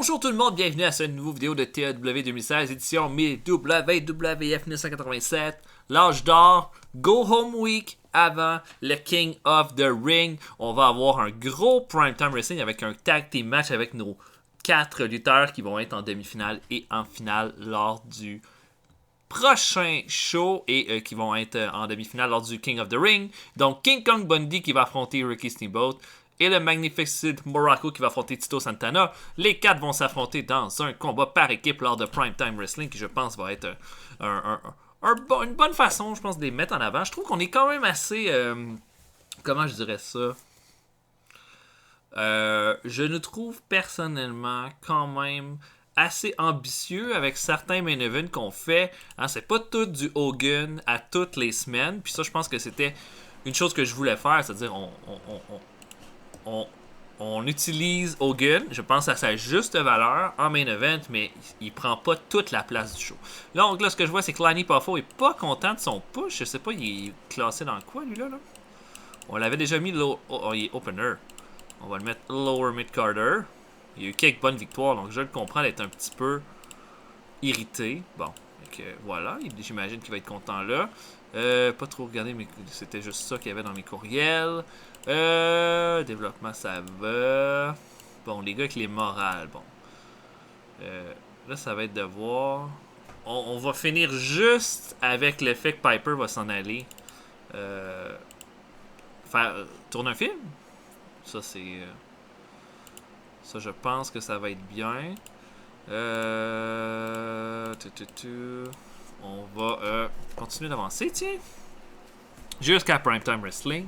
Bonjour tout le monde, bienvenue à cette nouvelle vidéo de TAW 2016, édition WWF 1987, l'âge d'or, Go Home Week avant le King of the Ring. On va avoir un gros Primetime Wrestling avec un tag team match avec nos 4 lutteurs qui vont être en demi-finale et en finale lors du prochain show et qui vont être en demi-finale lors du King of the Ring. Donc King Kong Bundy qui va affronter Ricky Steamboat et le Magnificent Muraco qui va affronter Tito Santana. Les 4 vont s'affronter dans un combat par équipe lors de Primetime Wrestling qui je pense va être une bonne façon, je pense, de les mettre en avant. Je trouve qu'on est quand même assez... comment je dirais ça? Je nous trouve personnellement quand même assez ambitieux avec certains main events qu'on fait. Hein, c'est pas tout du Hogan à toutes les semaines. Puis ça, je pense que c'était une chose que je voulais faire. C'est-à-dire, on utilise Hogan, je pense à sa juste valeur en main event, mais il prend pas toute la place du show. Donc là, ce que je vois, c'est que Lanny Poffo est pas content de son push. Je sais pas, il est classé dans quoi, lui, là? On l'avait déjà mis, il est opener. On va le mettre lower mid-carder. Il y a eu quelques bonnes victoires, donc je le comprends d'être un petit peu irrité. Bon, donc, voilà, j'imagine qu'il va être content là. Pas trop regarder, mais c'était juste ça qu'il y avait dans mes courriels. Développement, ça va. Bon, les gars avec les morales, bon. Là, ça va être de voir. On va finir juste avec le fait que Piper va s'en aller. Tourner un film. Ça, c'est... ça, je pense que ça va être bien. On va continuer d'avancer, tiens. Jusqu'à Primetime Wrestling.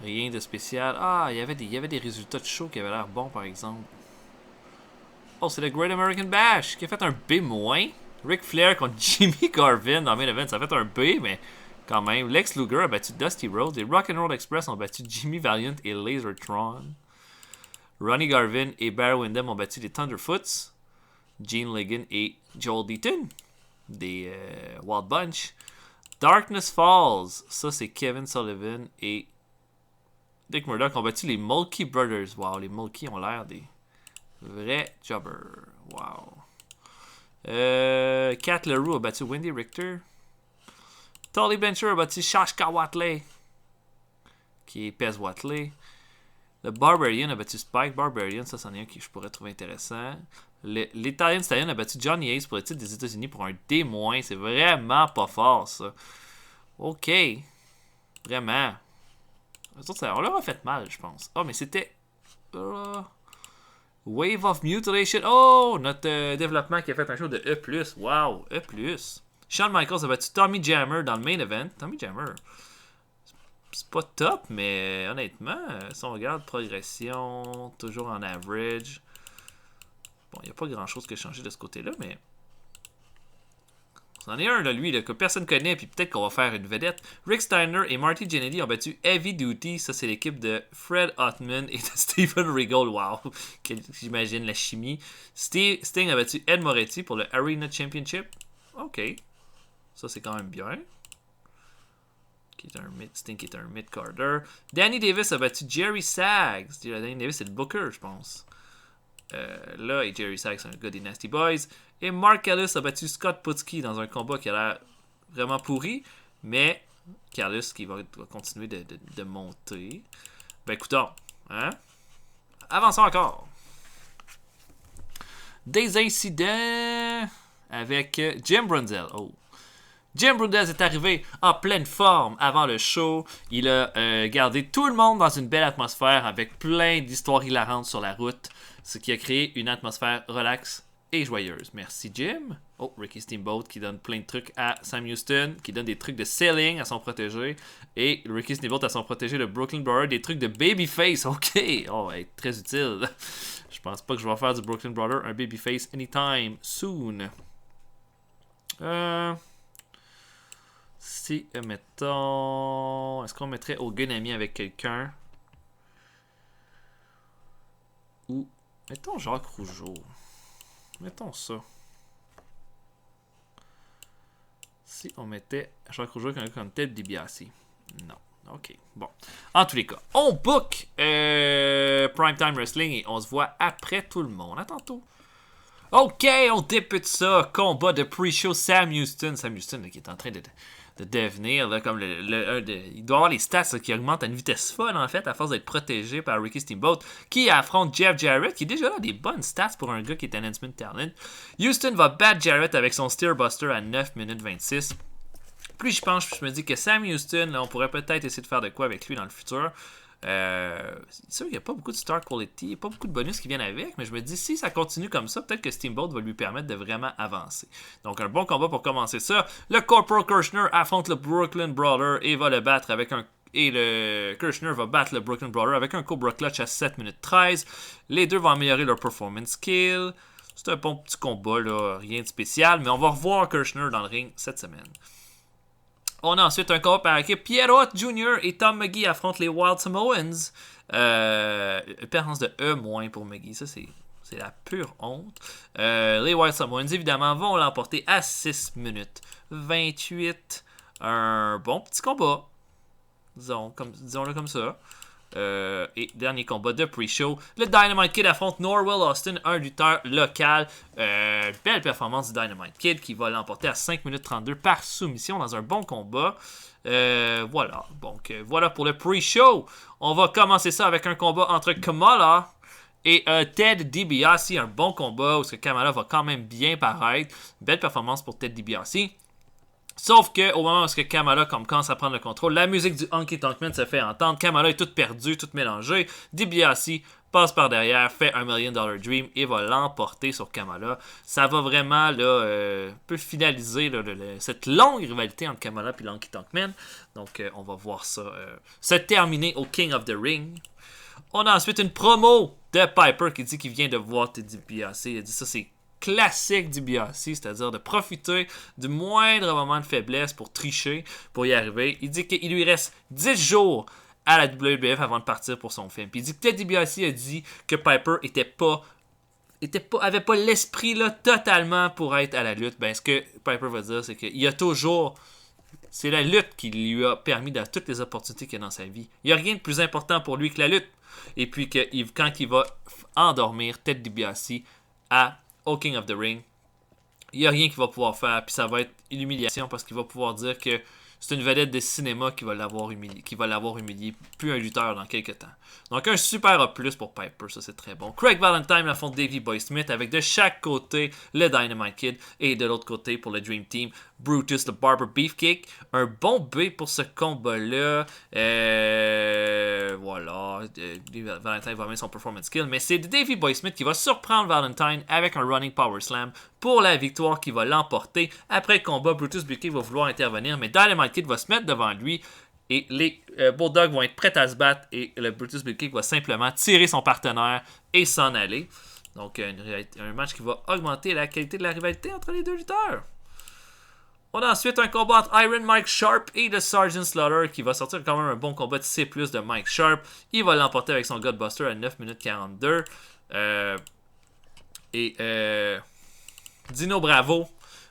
Rien de spécial. Ah, il y avait des résultats de show qui avaient l'air bons, par exemple. Oh, c'est le Great American Bash qui a fait un B-. Ric Flair contre Jimmy Garvin dans Main Event, ça a fait un B, mais quand même. Lex Luger a battu Dusty Rhodes et Rock'n'Roll Express ont battu Jimmy Valiant et Lasertron. Ronnie Garvin et Barry Windham ont battu les Thunderfoots. Gene Ligon et Joel Deaton des Wild Bunch. Darkness Falls, ça c'est Kevin Sullivan et Dick Murdoch ont battu les Mulkey Brothers. Wow, les Mulkey ont l'air des vrais jobbers. Wow. Kat LaRue a battu Wendy Richter. Tully Blanchard a battu Shashka Watley, qui est Pez Watley. Le Barbarian a battu Spike Barbarian, ça c'en est un que je pourrais trouver intéressant. L'Italian Stallion a battu Johnny Ace pour le titre des États-Unis pour un D-. C'est vraiment pas fort, ça. Ok. Vraiment. On leur a fait mal, je pense. Oh, mais c'était... Wave of Mutilation. Oh, notre développement qui a fait un show de E+. Wow, E+. Shawn Michaels a battu Tommy Jammer dans le main event. Tommy Jammer, c'est pas top, mais honnêtement, si on regarde progression, toujours en average. Bon, il n'y a pas grand chose qui a changé de ce côté-là, mais c'en est un, là, lui, là, que personne connaît, puis peut-être qu'on va faire une vedette. Rick Steiner et Marty Jannetty ont battu Heavy Duty. Ça, c'est l'équipe de Fred Ottman et de Steven Regal. Wow, j'imagine la chimie. Sting a battu Ed Moretti pour le Arena Championship. Ok. Ça, c'est quand même bien. Sting qui est un mid-carder. Danny Davis a battu Jerry Sags. Danny Davis, c'est le booker, je pense. Là, et Jerry Sags, c'est un gars des Nasty Boys. Et Mark Ellis a battu Scott Putski dans un combat qui a l'air vraiment pourri. Mais Callis qui va continuer de monter. Ben, écoutons. Hein? Avançons encore. Des incidents avec Jim Brunzell. Oh. Jim Brunzell est arrivé en pleine forme avant le show. Il a gardé tout le monde dans une belle atmosphère avec plein d'histoires hilarantes sur la route, ce qui a créé une atmosphère relaxe et joyeuse. Merci Jim. Oh, Ricky Steamboat qui donne plein de trucs à Sam Houston, qui donne des trucs de selling à son protégé. Et Ricky Steamboat à son protégé, le Brooklyn Brother, des trucs de babyface. Ok, oh, ouais, très utile. Je pense pas que je vais faire du Brooklyn Brother un babyface anytime soon. Si, mettons... Est-ce qu'on mettrait Hogan ami avec quelqu'un? Ou... Mettons Jacques Rougeau. Mettons ça. Si on mettait Jacques Rougeau comme Ted DiBiase. Non. OK, bon. En tous les cas, on book Primetime Wrestling et on se voit après tout le monde. À tantôt. OK, on débute ça. Combat de pre-show Sam Houston. Sam Houston là, qui est en train de devenir là, comme il doit avoir les stats là, qui augmentent à une vitesse folle en fait à force d'être protégé par Ricky Steamboat qui affronte Jeff Jarrett qui est déjà là des bonnes stats pour un gars qui est Enhancement Talent. Houston va battre Jarrett avec son Steerbuster à 9 minutes 26. Plus j'y pense, je me dis que Sam Houston, là, on pourrait peut-être essayer de faire de quoi avec lui dans le futur. C'est sûr qu'il n'y a pas beaucoup de star quality, il n'y a pas beaucoup de bonus qui viennent avec, mais je me dis si ça continue comme ça, peut-être que Steamboat va lui permettre de vraiment avancer. Donc un bon combat pour commencer ça. Le Corporal Kirchner affronte le Brooklyn Brawler et va le battre avec un... Et le Kirchner va battre le Brooklyn Brawler avec un Cobra Clutch à 7 minutes 13. Les deux vont améliorer leur performance skill. C'est un bon petit combat, là, rien de spécial, mais on va revoir Kirchner dans le ring cette semaine. On a ensuite un combat par équipe. Pierrot Jr. et Tom McGee affrontent les Wild Samoans. Performance de E- pour McGee. Ça, c'est la pure honte. Les Wild Samoans, évidemment, vont l'emporter à 6 minutes 28. Un bon petit combat. Disons-le comme ça. Et dernier combat de pre-show, le Dynamite Kid affronte Norwell Austin, un lutteur local. Belle performance du Dynamite Kid qui va l'emporter à 5 minutes 32 par soumission dans un bon combat. Voilà, donc voilà pour le pre-show. On va commencer ça avec un combat entre Kamala et Ted DiBiase, un bon combat où Kamala va quand même bien paraître. Belle performance pour Ted DiBiase. Sauf qu'au moment où Kamala commence à prendre le contrôle, la musique du Honky Tonk Man se fait entendre. Kamala est toute perdue, toute mélangée. DiBiase passe par derrière, fait un $1 Million Dream et va l'emporter sur Kamala. Ça va vraiment là, peut finaliser là, cette longue rivalité entre Kamala et l'Honky Tonk Man. Donc on va voir ça se terminer au King of the Ring. On a ensuite une promo de Piper qui dit qu'il vient de voir Ted DiBiase. Il a dit ça, c'est classique DiBiase, c'est-à-dire de profiter du moindre moment de faiblesse pour tricher, pour y arriver. Il dit qu'il lui reste 10 jours à la WWF avant de partir pour son film. Puis il dit que Ted DiBiase a dit que Piper avait pas l'esprit là, totalement pour être à la lutte. Ben, ce que Piper va dire, c'est qu'il y a toujours... C'est la lutte qui lui a permis d'avoir toutes les opportunités qu'il y a dans sa vie. Il n'y a rien de plus important pour lui que la lutte. Et puis quand il va endormir Ted DiBiase au King of the Ring, il n'y a rien qu'il va pouvoir faire, puis ça va être une humiliation parce qu'il va pouvoir dire que c'est une vedette de cinéma qui va l'avoir humilié, plus un lutteur dans quelques temps. Donc un super A+, pour Piper, ça c'est très bon. Craig Valentine affronte Davey Boy Smith avec de chaque côté le Dynamite Kid et de l'autre côté pour le Dream Team, Brutus le Barber Beefcake. Un bon B pour ce combat-là. Voilà. Valentine va mettre son performance skill, mais c'est Davey Boy Smith qui va surprendre Valentine avec un running power slam pour la victoire qui va l'emporter. Après le combat, Brutus Beefcake va vouloir intervenir, mais Dynamite Kid va se mettre devant lui et les Bulldogs vont être prêts à se battre et le Brutus Beefcake va simplement tirer son partenaire et s'en aller. Donc un match qui va augmenter la qualité de la rivalité entre les deux lutteurs. On a ensuite un combat entre Iron Mike Sharp et le Sergeant Slaughter qui va sortir quand même un bon combat de C+ de Mike Sharp. Il va l'emporter avec son Godbuster à 9 minutes 42. Dino Bravo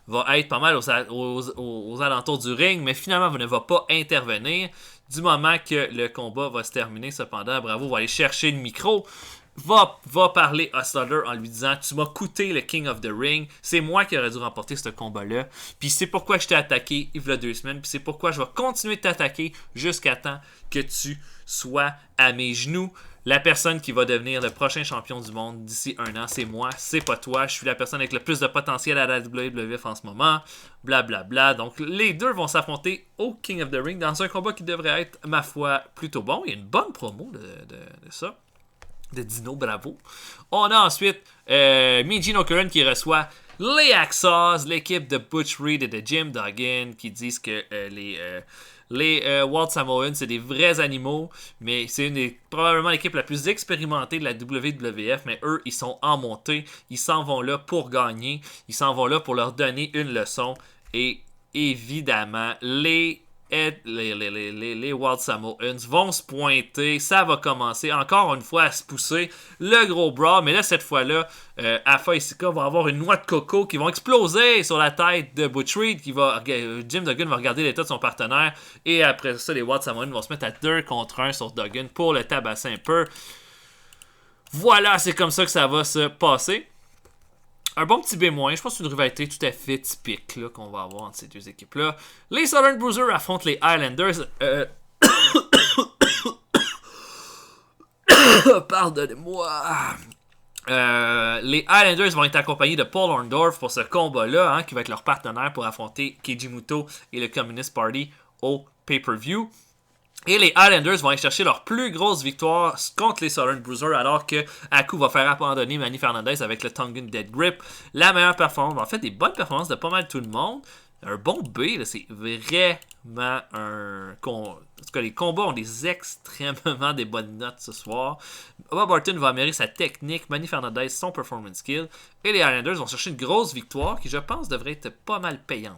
va être pas mal aux alentours du ring, mais finalement ne va pas intervenir. Du moment que le combat va se terminer, cependant, Bravo va aller chercher le micro, va parler à Slaughter en lui disant « Tu m'as coûté le King of the Ring, c'est moi qui aurais dû remporter ce combat-là, puis c'est pourquoi je t'ai attaqué il y a 2 semaines, puis c'est pourquoi je vais continuer de t'attaquer jusqu'à temps que tu sois à mes genoux. La personne qui va devenir le prochain champion du monde d'ici 1 an, c'est moi, c'est pas toi. Je suis la personne avec le plus de potentiel à la WWF en ce moment. Blablabla. Bla, bla. Donc, les deux vont s'affronter au King of the Ring dans un combat qui devrait être, ma foi, plutôt bon. Il y a une bonne promo de ça. De Dino Bravo. On a ensuite Mean Gene Okerlund qui reçoit les Hacksaws, l'équipe de Butch Reed et de Jim Duggan qui disent que les Wild Samoans, c'est des vrais animaux, mais c'est probablement l'équipe la plus expérimentée de la WWF, mais eux, ils sont en montée, ils s'en vont là pour gagner, ils s'en vont là pour leur donner une leçon, et évidemment, les les Wild Samoans vont se pointer, ça va commencer encore une fois à se pousser, le gros bras, mais là cette fois-là, Afa et Sika vont avoir une noix de coco qui vont exploser sur la tête de Butch Reed, Jim Duggan va regarder l'état de son partenaire, et après ça les Wild Samoans vont se mettre à 2 contre 1 sur Duggan pour le tabasser un peu. Voilà, c'est comme ça que ça va se passer. Un bon petit B-, je pense que c'est une rivalité tout à fait typique là, qu'on va avoir entre ces deux équipes-là. Les Southern Bruisers affrontent les Highlanders. Pardonnez-moi. Les Highlanders vont être accompagnés de Paul Orndorff pour ce combat-là, qui va être leur partenaire pour affronter Keiji Muto et le Communist Party au pay-per-view. Et les Highlanders vont aller chercher leur plus grosse victoire contre les Southern Bruisers, alors que Haku va faire abandonner Manny Fernandez avec le Tongan Dead Grip. La meilleure performance, en fait des bonnes performances de pas mal tout le monde. Un bon B, là, c'est vraiment un... En tout cas, les combats ont extrêmement des bonnes notes ce soir. Bob Orton va améliorer sa technique, Manny Fernandez son performance skill. Et les Highlanders vont chercher une grosse victoire qui, je pense, devrait être pas mal payante.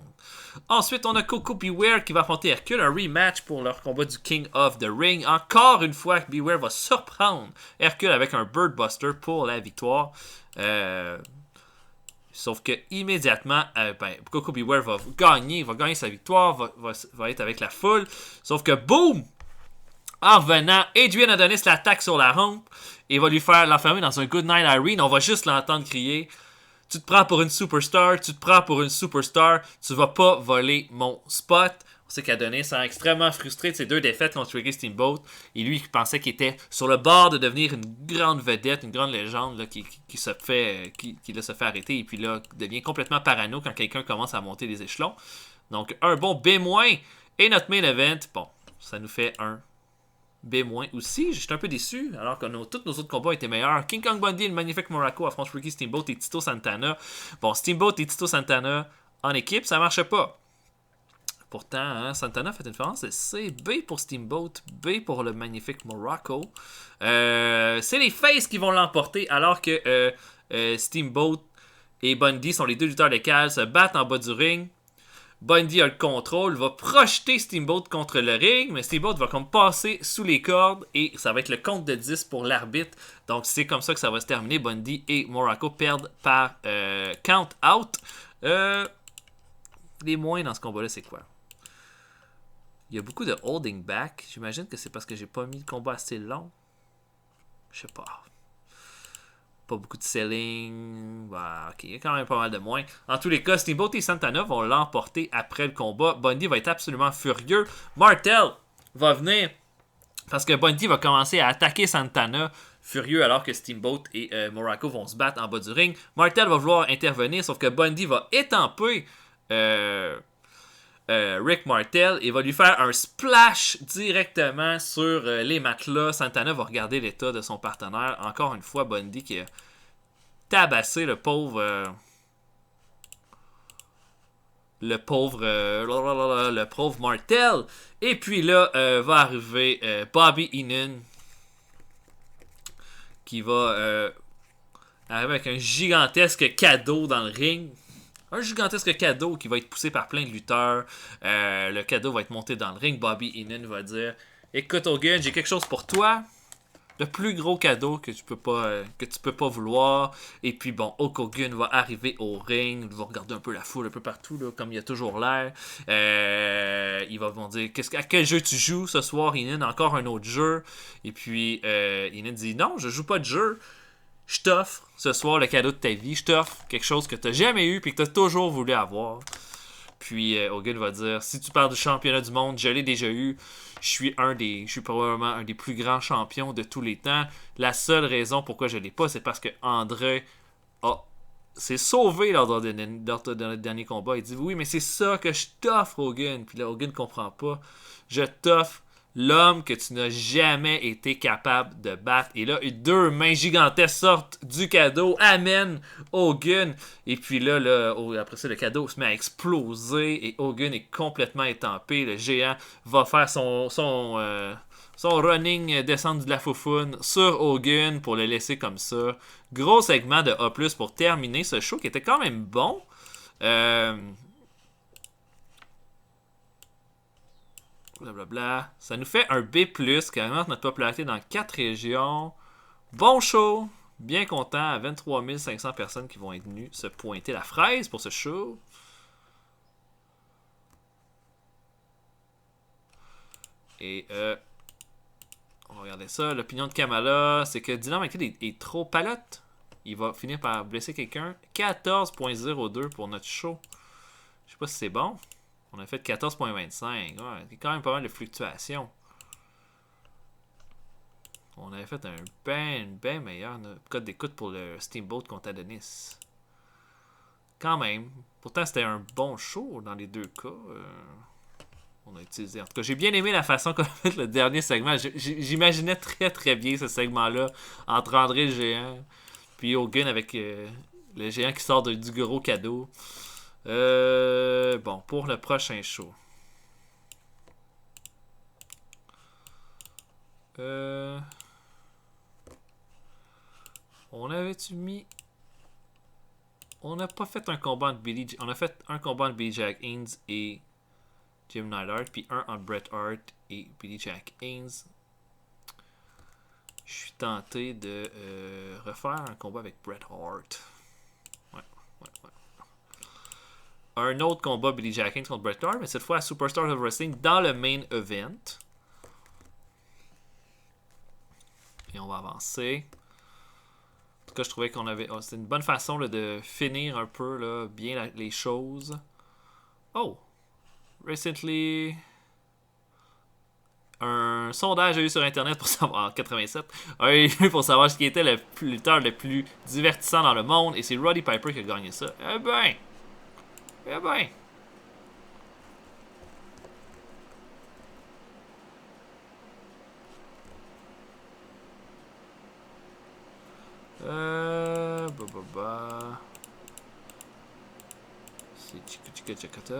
Ensuite, on a Coco Beware qui va affronter Hercule, un rematch pour leur combat du King of the Ring. Encore une fois, Beware va surprendre Hercule avec un Bird Buster pour la victoire. Sauf que immédiatement, Coco Beware va gagner sa victoire, va être avec la foule. Sauf que boum! En revenant, Adrian Adonis l'attaque sur la rampe et va lui faire l'enfermer dans un Good Night Irene. On va juste l'entendre crier: tu te prends pour une superstar, tu vas pas voler mon spot. On sait qu'Adonis est extrêmement frustré de ses 2 défaites contre Ricky Steamboat. Et lui, il pensait qu'il était sur le bord de devenir une grande vedette, une grande légende là, qui se fait arrêter. Et puis là, devient complètement parano quand quelqu'un commence à monter les échelons. Donc, un bon B-. Et notre main event, bon, ça nous fait un B- aussi. J'étais un peu déçu, alors que tous nos autres combats étaient meilleurs. King Kong Bundy et le magnifique Muraco affrontent Ricky Steamboat et Tito Santana. Bon, Steamboat et Tito Santana en équipe, ça marche pas. Pourtant, Santana fait une différence de C. B pour Steamboat, B pour le magnifique Muraco. C'est les Faces qui vont l'emporter, alors que Steamboat et Bundy sont les 2 lutteurs locaux, se battent en bas du ring. Bundy a le contrôle, va projeter Steamboat contre le ring, mais Steamboat va comme passer sous les cordes et ça va être le compte de 10 pour l'arbitre. Donc c'est comme ça que ça va se terminer. Bundy et Muraco perdent par count out. Les moins dans ce combat-là, c'est quoi? Il y a beaucoup de holding back. J'imagine que c'est parce que j'ai pas mis le combat assez long. Je sais pas. Pas beaucoup de selling. Bah, ok, il y a quand même pas mal de moins. En tous les cas, Steamboat et Santana vont l'emporter après le combat. Bundy va être absolument furieux. Martel va venir parce que Bundy va commencer à attaquer Santana furieux alors que Steamboat et Muraco vont se battre en bas du ring. Martel va vouloir intervenir, sauf que Bundy va étamper Rick Martel et va lui faire un splash directement sur les matelas. Santana va regarder l'état de son partenaire. Encore une fois, Bundy qui a tabassé le pauvre Martel. Et puis là, va arriver Bobby Heenan qui va arriver avec un gigantesque cadeau dans le ring. Un gigantesque cadeau qui va être poussé par plein de lutteurs. Le cadeau va être monté dans le ring. Bobby Heenan va dire: écoute Hogan, j'ai quelque chose pour toi. Le plus gros cadeau que tu peux pas vouloir. Et puis bon, Hulk Hogan va arriver au ring. Il va regarder un peu la foule un peu partout, là, comme il a toujours l'air. Il va dire: à quel jeu tu joues ce soir, Heenan? Encore un autre jeu. Et puis Heenan dit: non, je joue pas de jeu. Je t'offre ce soir le cadeau de ta vie. Je t'offre quelque chose que tu n'as jamais eu et que tu as toujours voulu avoir. Puis Hogan va dire: si tu parles du championnat du monde, je l'ai déjà eu. Je suis probablement un des plus grands champions de tous les temps. La seule raison pourquoi je ne l'ai pas, c'est parce que André s'est sauvé lors de notre dernier combat. Il dit: oui, mais c'est ça que je t'offre, Hogan. Puis là, Hogan ne comprend pas. Je t'offre l'homme que tu n'as jamais été capable de battre. Et là, 2 mains gigantesques sortent du cadeau, amènent Hogan. Et puis là, après ça, le cadeau se met à exploser et Hogan est complètement étampé. Le géant va faire son running descendre de la foufoune sur Hogan pour le laisser comme ça. Gros segment de A+, pour terminer ce show qui était quand même bon. Blablabla. Ça nous fait un B+, qui augmente notre popularité dans 4 régions. Bon show! Bien content à 23 500 personnes qui vont être venues se pointer la fraise pour ce show. Et on va regarder ça. L'opinion de Kamala, c'est que Dylan McKay est trop palote. Il va finir par blesser quelqu'un. 14.02 pour notre show. Je sais pas si c'est bon. On a fait 14.25. Ouais, c'est quand même pas mal de fluctuations. On avait fait un ben meilleur code d'écoute pour le Steamboat contre Adonis. Quand même. Pourtant, c'était un bon show dans les deux cas. On a utilisé. En tout cas, j'ai bien aimé la façon qu'on a fait le dernier segment. J'imaginais très bien ce segment-là entre André le géant puis Hogan avec le géant qui sort du gros cadeau. Bon, pour le prochain show. On avait-tu mis... On n'a pas fait un combat entre Billy... On a fait un combat entre Billy Jack Haynes et Jim Neidhart, puis un entre Bret Hart et Billy Jack Haynes. Je suis tenté de refaire un combat avec Bret Hart. Ouais. Un autre combat Billy Jack Haynes contre Bret Hart, mais cette fois à Superstars of Wrestling dans le main event. Et on va avancer. En tout cas, je trouvais qu'on avait... Oh, c'était une bonne façon là, de finir un peu là, bien les choses. Oh! Recently... Un sondage a eu sur Internet pour savoir... En 87. A eu pour savoir ce qui était le lutteur le plus divertissant dans le monde. Et c'est Roddy Piper qui a gagné ça. Eh ben! C'est Chica Chakata.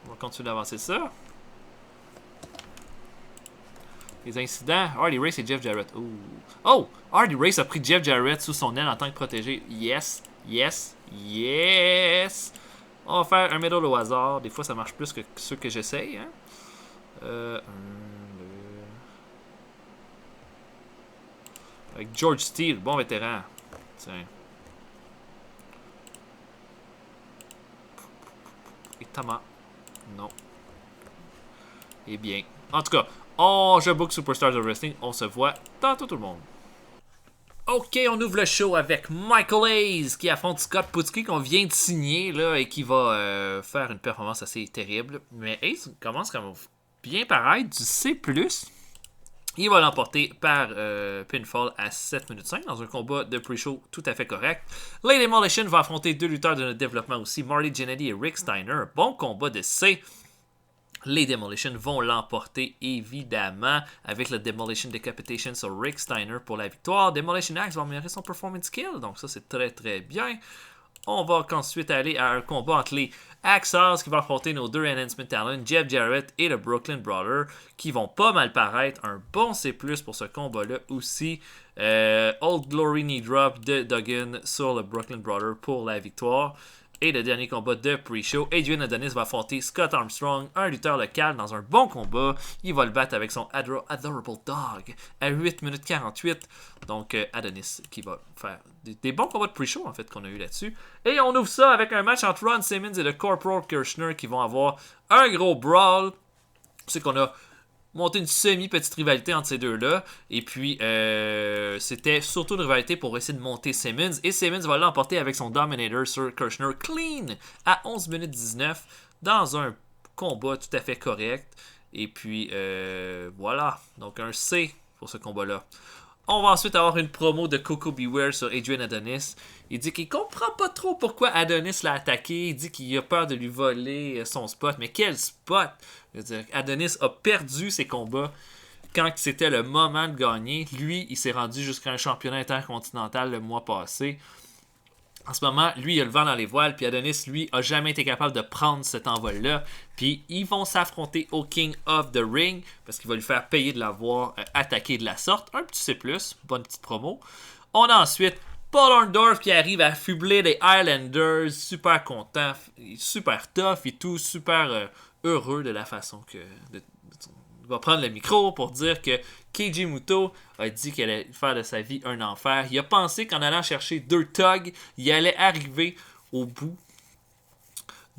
On va continuer d'avancer ça. Les incidents. Hardy Race et Jeff Jarrett. Ooh. Oh! Hardy Race a pris Jeff Jarrett sous son aile en tant que protégé. Yes! On va faire un middle au hasard. Des fois, ça marche plus que ceux que j'essaye. Hein? Avec George Steele, bon vétéran. Tiens. Et Tama. Non. Eh bien. En tout cas, je book Superstars of Wrestling. On se voit tantôt tout le monde. Ok, on ouvre le show avec Michael Hayes qui affronte Scott Putski qu'on vient de signer là, et qui va faire une performance assez terrible. Mais Hayes commence quand même bien paraître du C+. Il va l'emporter par pinfall à 7 minutes 5 dans un combat de pre-show tout à fait correct. Lady Demolition va affronter deux lutteurs de notre développement aussi, Marty Jannetty et Rick Steiner. Bon combat de C. Les Demolition vont l'emporter évidemment avec le Demolition Decapitation sur Rick Steiner pour la victoire. Demolition Axe va améliorer son performance kill, donc ça c'est très bien. On va ensuite aller à un combat entre les Axos qui vont affronter nos deux Enhancement Talent, Jeff Jarrett et le Brooklyn Brawler, qui vont pas mal paraître. Un bon C+, pour ce combat-là aussi. Old Glory Knee Drop de Duggan sur le Brooklyn Brawler pour la victoire. Et le dernier combat de pre-show, Adrian Adonis va affronter Scott Armstrong, un lutteur local, dans un bon combat. Il va le battre avec son Adorable Dog à 8 minutes 48. Donc Adonis qui va faire des bons combats de pre-show en fait qu'on a eu là-dessus. Et on ouvre ça avec un match entre Ron Simmons et le Corporal Kirchner qui vont avoir un gros brawl. C'est qu'on a monté une semi-petite rivalité entre ces deux-là. Et puis, c'était surtout une rivalité pour essayer de monter Simmons. Et Simmons va l'emporter avec son Dominator sur Kirchner clean à 11 minutes 19 dans un combat tout à fait correct. Et puis, voilà. Donc, un C pour ce combat-là. On va ensuite avoir une promo de Coco Beware sur Adrian Adonis. Il dit qu'il comprend pas trop pourquoi Adonis l'a attaqué. Il dit qu'il a peur de lui voler son spot. Mais quel spot! Je veux dire, Adonis a perdu ses combats quand c'était le moment de gagner. Lui, il s'est rendu jusqu'à un championnat intercontinental le mois passé. En ce moment, lui, il a le vent dans les voiles, puis Adonis, lui, a jamais été capable de prendre cet envol-là. Puis ils vont s'affronter au King of the Ring, parce qu'il va lui faire payer de l'avoir attaqué de la sorte. Un petit C+, bonne petite promo. On a ensuite Paul Orndorff qui arrive à affubler les Highlanders, super content, super tough et tout, super heureux de la façon va prendre le micro pour dire que Keiji Muto a dit qu'il allait faire de sa vie un enfer. Il a pensé qu'en allant chercher 2 thugs, il allait arriver au bout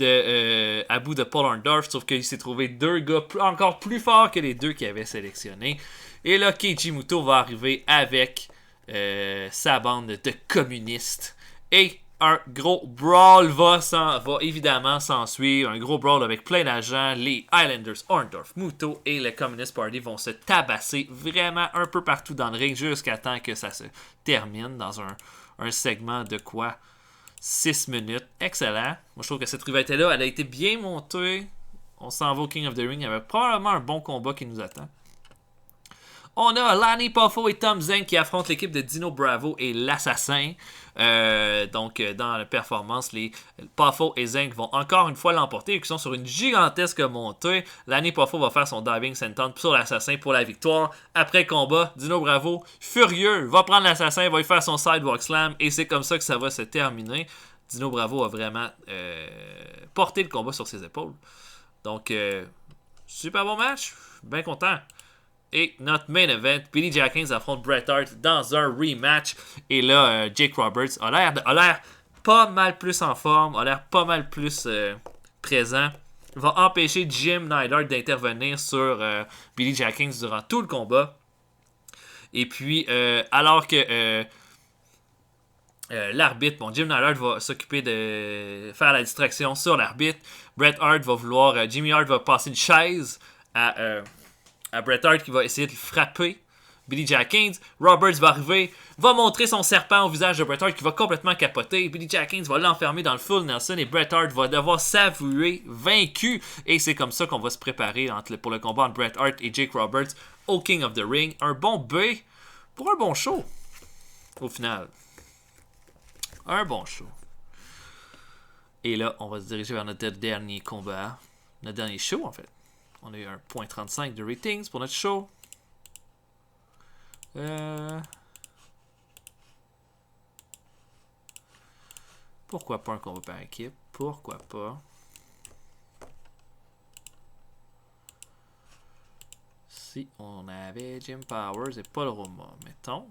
à bout de Paul Orndorff, sauf qu'il s'est trouvé 2 gars encore plus forts que les 2 qu'il avait sélectionnés. Et là, Keiji Muto va arriver avec sa bande de communistes. Et un gros brawl va évidemment s'ensuivre. Un gros brawl avec plein d'agents. Les Highlanders, Orndorff, Muto et le Communist Party vont se tabasser vraiment un peu partout dans le ring jusqu'à temps que ça se termine dans un segment de quoi 6 minutes. Excellent. Moi, je trouve que cette rivalité-là, elle a été bien montée. On s'en va au King of the Ring. Il y avait probablement un bon combat qui nous attend. On a Lanny Poffo et Tom Zenk qui affrontent l'équipe de Dino Bravo et l'Assassin. Dans la performance, les Poffo et Zenk vont encore une fois l'emporter et qui sont sur une gigantesque montée. Lanny Poffo va faire son diving senton sur l'Assassin pour la victoire. Après combat, Dino Bravo, furieux, va prendre l'Assassin, va lui faire son sidewalk slam et c'est comme ça que ça va se terminer. Dino Bravo a vraiment porté le combat sur ses épaules. Donc, super bon match, bien content. Et notre main event, Billy Jackins affronte Bret Hart dans un rematch. Et là, Jake Roberts a l'air pas mal plus en forme, a l'air pas mal plus présent. Il va empêcher Jim Neidhart d'intervenir sur Billy Jackins durant tout le combat. Et puis, alors que l'arbitre, Jim Neidhart va s'occuper de faire la distraction sur l'arbitre. Bret Hart va vouloir, Jimmy Hart va passer une chaise à Bret Hart qui va essayer de frapper Billy Jackins. Roberts va arriver, va montrer son serpent au visage de Bret Hart qui va complètement capoter. Billy Jackins va l'enfermer dans le full Nelson et Bret Hart va devoir s'avouer vaincu. Et c'est comme ça qu'on va se préparer pour le combat entre Bret Hart et Jake Roberts au King of the Ring. Un bon B pour un bon show. Au final. Un bon show. Et là, on va se diriger vers notre dernier combat. Notre dernier show, en fait. On a eu 1.35 de ratings pour notre show. Pourquoi pas un combat par équipe? Pourquoi pas? Si on avait Jim Powers et Paul Roma, mettons.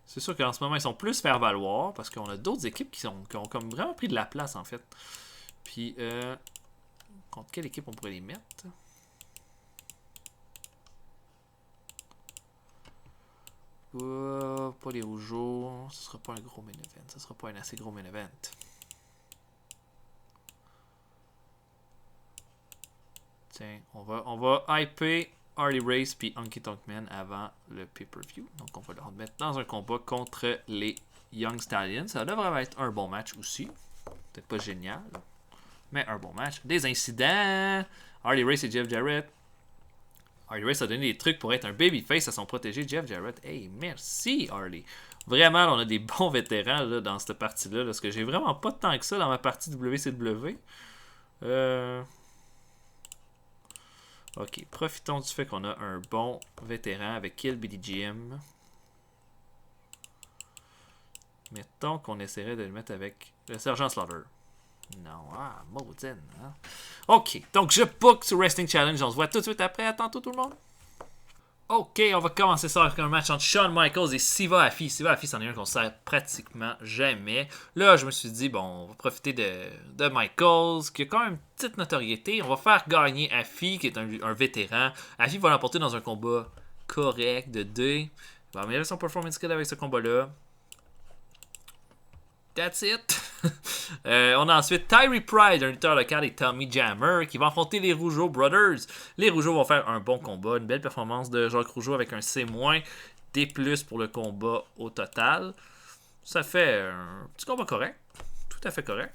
C'est sûr qu'en ce moment, ils sont plus faire valoir parce qu'on a d'autres équipes qui ont comme vraiment pris de la place, en fait. Puis, contre quelle équipe on pourrait les mettre? Pas les Rougeaux. Ce sera pas un gros main event. Ce sera pas un assez gros main event. Tiens, on va hyper Harley Race puis Honky Tonk Man avant le pay-per-view. Donc on va le remettre dans un combat contre les Young Stallions. Ça devrait être un bon match aussi. Peut-être pas génial, mais un bon match. Des incidents. Harley Race et Jeff Jarrett. Harley Race a donné des trucs pour être un babyface à son protégé Jeff Jarrett. Hey, merci Harley. Vraiment, on a des bons vétérans là, dans cette partie-là. Parce que j'ai vraiment pas tant que ça dans ma partie WCW. Ok, profitons du fait qu'on a un bon vétéran avec Kill Billy Jim. Mettons qu'on essaierait de le mettre avec le Sergent Slaughter. Non, maudine. Hein? Ok, donc je book sur Wrestling Challenge. On se voit tout de suite après. À tantôt tout le monde. Ok, on va commencer ça avec un match entre Shawn Michaels et Siva Afi. Siva Afi, c'en est un qu'on sert pratiquement jamais. Là, je me suis dit, bon, on va profiter de Michaels, qui a quand même une petite notoriété. On va faire gagner Afi, qui est un vétéran. Afi va l'emporter dans un combat correct de 2. Il va améliorer son performance skill avec ce combat-là. That's it. On a ensuite Tyree Pride, un lutteur local, et Tommy Jammer qui va affronter les Rougeau Brothers. Les Rougeau vont faire un bon combat, une belle performance de Jacques Rougeau avec un C-, D+, pour le combat au total. Ça fait un petit combat correct, tout à fait correct.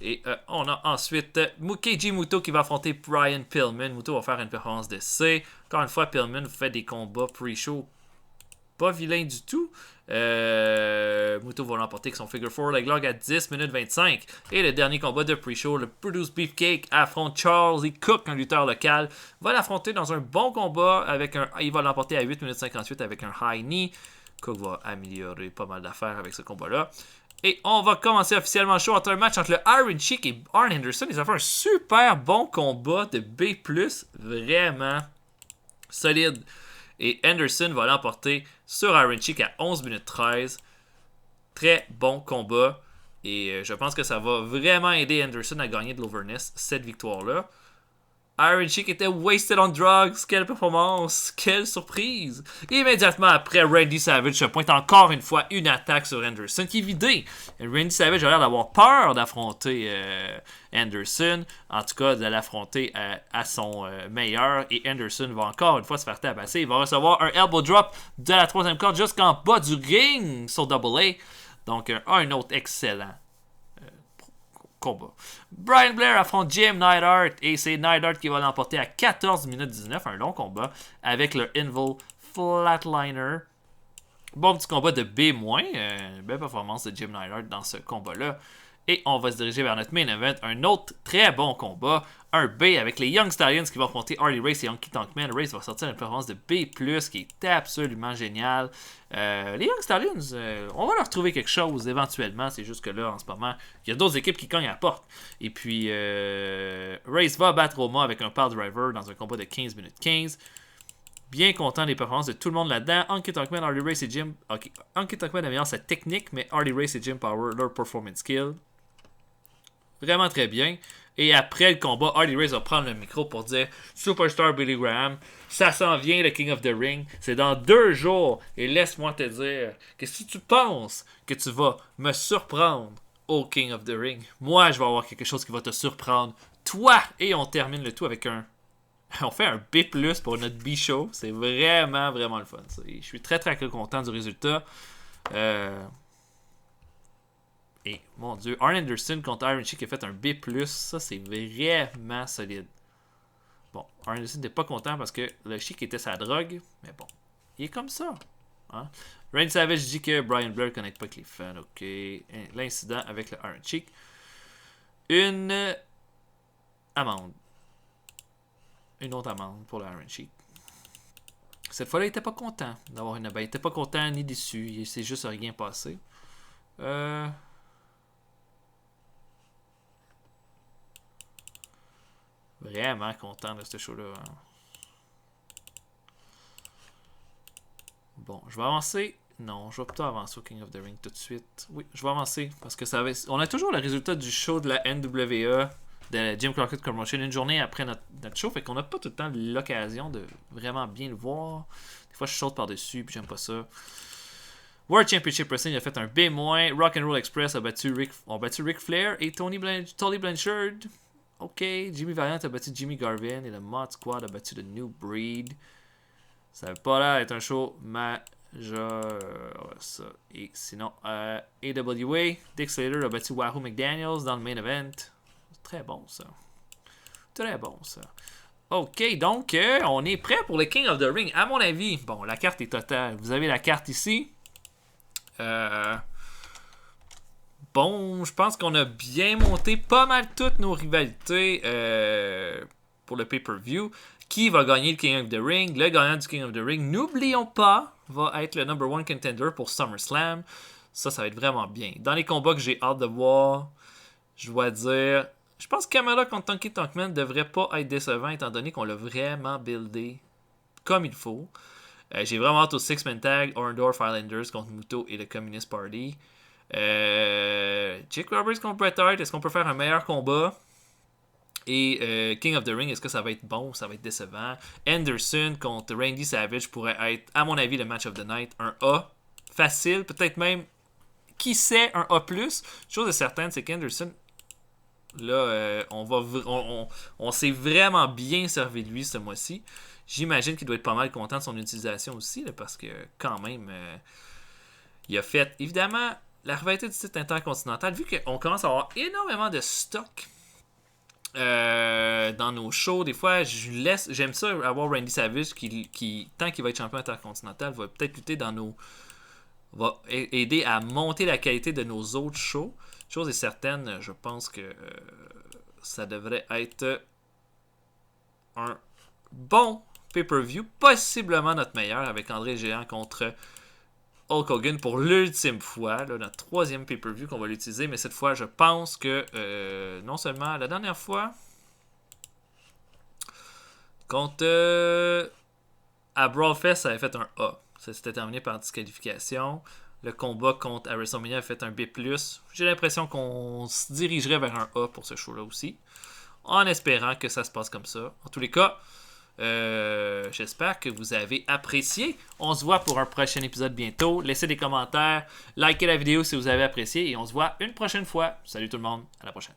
Et on a ensuite Keiji Muto qui va affronter Brian Pillman. Muto va faire une performance de C. Encore une fois, Pillman fait des combats pre-show pas vilain du tout. Muto va l'emporter avec son Figure 4 Leg Lock à 10 minutes 25. Et le dernier combat de pre-show, le Produce Beefcake affronte Charles E. Cook, un lutteur local. Va l'affronter dans un bon combat. Il va l'emporter à 8 minutes 58 avec un high knee. Cook va améliorer pas mal d'affaires avec ce combat-là. Et on va commencer officiellement le show entre un match entre le Iron Sheik et Arn Anderson. Ils ont fait un super bon combat de B+, vraiment solide. Et Anderson va l'emporter sur Iron Sheik à 11 minutes 13. Très bon combat. Et je pense que ça va vraiment aider Anderson à gagner de l'overness, cette victoire-là. Iron Sheik était wasted on drugs. Quelle performance! Quelle surprise! Immédiatement après, Randy Savage se pointe encore une fois une attaque sur Anderson qui est vidée. Randy Savage a l'air d'avoir peur d'affronter Anderson. En tout cas, de l'affronter à son meilleur. Et Anderson va encore une fois se faire tabasser. Il va recevoir un elbow drop de la troisième corde jusqu'en bas du ring sur Double A. Donc, un autre excellent combat. Brian Blair affronte Jim Neidhart et c'est Neidhart qui va l'emporter à 14 minutes 19, un long combat avec le Invil Flatliner. Bon petit combat de B-, belle performance de Jim Neidhart dans ce combat-là. Et on va se diriger vers notre main event, un autre très bon combat, un B avec les Young Stallions qui vont affronter Harley Race et Honky Tonk Man. Race va sortir une performance de B+, qui est absolument géniale. Les Young Stallions, on va leur trouver quelque chose éventuellement, c'est juste que là, en ce moment, il y a d'autres équipes qui cognent à la porte. Et puis, Race va battre Roma avec un power driver dans un combat de 15 minutes 15. Bien content des performances de tout le monde là-dedans. Honky Tonk Man, Harley Race et Jim... Okay. Honky Tonk Man améliore sa technique, mais Harley Race et Jim Power, leur performance skill. Vraiment très bien. Et après le combat, Harley Race va prendre le micro pour dire Superstar Billy Graham, ça s'en vient le King of the Ring. C'est dans 2 jours. Et laisse-moi te dire que si tu penses que tu vas me surprendre au King of the Ring, moi je vais avoir quelque chose qui va te surprendre. Toi! Et on termine le tout avec on fait un B+, pour notre B-show. C'est vraiment, vraiment le fun. Je suis très, très content du résultat. Et, mon Dieu, Arn Anderson contre Iron Sheik a fait un B+. Ça, c'est vraiment solide. Bon, Arn Anderson n'était pas content parce que le Sheik était sa drogue. Mais bon, il est comme ça. Hein? Randy Savage dit que Brian Blair ne connecte pas avec les fans. OK. L'incident avec le Iron Sheik. Une amende. Une autre amende pour le Iron Sheik. Cette fois-là, il était pas content d'avoir une amende. Il était pas content ni déçu. Il s'est juste rien passé. Vraiment content de ce show-là. Hein. Bon, je vais avancer. Non, je vais plutôt avancer au King of the Ring tout de suite. Oui, je vais avancer parce que ça va... On a toujours le résultat du show de la NWA, de la Jim Crockett Promotion, une journée après notre show. Fait qu'on n'a pas tout le temps l'occasion de vraiment bien le voir. Des fois, je saute par-dessus puis j'aime pas ça. World Championship Wrestling a fait un B-. Rock'n'Roll Express a battu Ric Flair et Tully Blanchard. OK, Jimmy Valiant a battu Jimmy Garvin et le Mod Squad a battu The New Breed. Ça n'avait pas l'air d'être un show majeur. Ça. Et sinon, AWA, Dick Slater a battu Wahoo McDaniels dans le main event. Très bon, ça. Très bon, ça. OK, donc, on est prêt pour le King of the Ring. À mon avis, bon, la carte est totale. Vous avez la carte ici. Bon, je pense qu'on a bien monté pas mal toutes nos rivalités pour le pay-per-view. Qui va gagner le King of the Ring? Le gagnant du King of the Ring, n'oublions pas, va être le number 1 contender pour SummerSlam. Ça va être vraiment bien. Dans les combats que j'ai hâte de voir, je dois dire, je pense que Kamala contre Honky Tonk Man devrait pas être décevant étant donné qu'on l'a vraiment buildé comme il faut. J'ai vraiment hâte au Six-Man Tag, Orndorff Islanders contre Muto et le Communist Party. Jake Roberts contre Bret Hart, est-ce qu'on peut faire un meilleur combat? Et King of the Ring, est-ce que ça va être bon ou ça va être décevant? Anderson contre Randy Savage pourrait être, à mon avis, le match of the night. Un A, facile, peut-être même, qui sait, un A+. Chose de certaine, c'est qu'Anderson, là, on s'est vraiment bien servi de lui ce mois-ci. J'imagine qu'il doit être pas mal content de son utilisation aussi, là, parce que quand même, il a fait, évidemment, la rivalité du titre intercontinental, vu qu'on commence à avoir énormément de stock dans nos shows, des fois j'aime ça avoir Randy Savage qui tant qu'il va être champion intercontinental va peut-être lutter va aider à monter la qualité de nos autres shows. Chose est certaine, je pense que ça devrait être un bon pay-per-view, possiblement notre meilleur avec André Géant contre Hulk Hogan pour l'ultime fois, là, notre 3e pay-per-view qu'on va l'utiliser, mais cette fois, je pense que non seulement la dernière fois, contre à Brawl Fest, ça avait fait un A. Ça s'était terminé par disqualification. Le combat contre à WrestleMania a fait un B+. J'ai l'impression qu'on se dirigerait vers un A pour ce show-là aussi, en espérant que ça se passe comme ça. En tous les cas, j'espère que vous avez apprécié. On se voit pour un prochain épisode bientôt. Laissez des commentaires, likez la vidéo si vous avez apprécié et on se voit une prochaine fois. Salut tout le monde, à la prochaine.